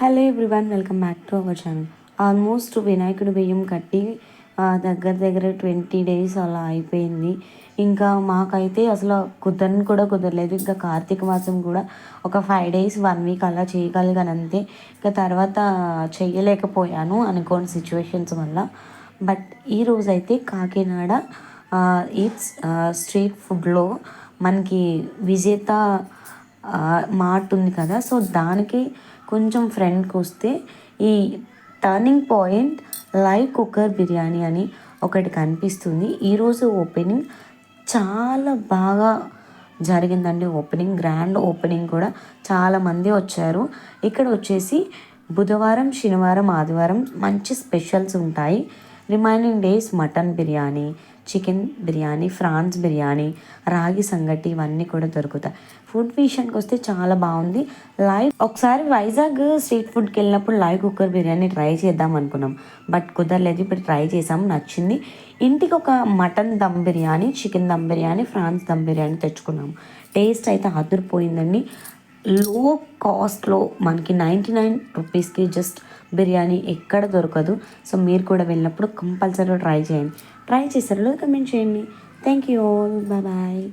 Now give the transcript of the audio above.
Hello everyone, welcome back to our channel. Almost వినాయకుడి బియ్యం కట్టి దగ్గర దగ్గర 20 డేస్ అలా అయిపోయింది. ఇంకా మాకైతే అసలు కుదరలేదు. ఇంకా కార్తీక మాసం కూడా ఒక 5 డేస్ 1 వీక్ అలా చేయగలిగాను అంతే. ఇంకా తర్వాత చేయలేకపోయాను అనుకోని సిచ్యువేషన్స్ వల్ల. బట్ ఈరోజైతే కాకినాడ ఈట్స్ స్ట్రీట్ ఫుడ్లో మనకి విజేత మార్ట్ ఉంది కదా, సో దానికి కొంచెం ఫ్రంట్కి వస్తే ఈ turning point live cooker biryani అని ఒకటి కనిపిస్తుంది. ఈరోజు ఓపెనింగ్ చాలా బాగా జరిగిందండి. ఓపెనింగ్ గ్రాండ్ ఓపెనింగ్ కూడా చాలామంది వచ్చారు. ఇక్కడ వచ్చేసి బుధవారం, శనివారం, ఆదివారం మంచి స్పెషల్స్ ఉంటాయి. Remaining days mutton biryani, chicken biryani, prawns biryani, రాగి సంగటి ఇవన్నీ కూడా దొరుకుతాయి. ఫుడ్ విషయానికి వస్తే చాలా బాగుంది. ఒకసారి వైజాగ్ స్ట్రీట్ ఫుడ్కి వెళ్ళినప్పుడు లైవ్ కుక్కర్ బిర్యానీ ట్రై చేద్దాం అనుకున్నాం, బట్ కుదరలేదు. ఇప్పుడు ట్రై చేసాం, నచ్చింది. ఇంటికి ఒక mutton dum biryani, chicken dum biryani, prawns dum biryani తెచ్చుకున్నాం. టేస్ట్ అయితే అదిరిపోయిందండి. లో కాస్ట్లో మనకి 99 రూపీస్కి జస్ట్ బిర్యానీ ఎక్కడ దొరకదు. సో మీరు కూడా వెళ్ళినప్పుడు కంపల్సరీ ట్రై చేయండి. ట్రై చేశారో కమెంట్ చేయండి. Thank you all, bye bye.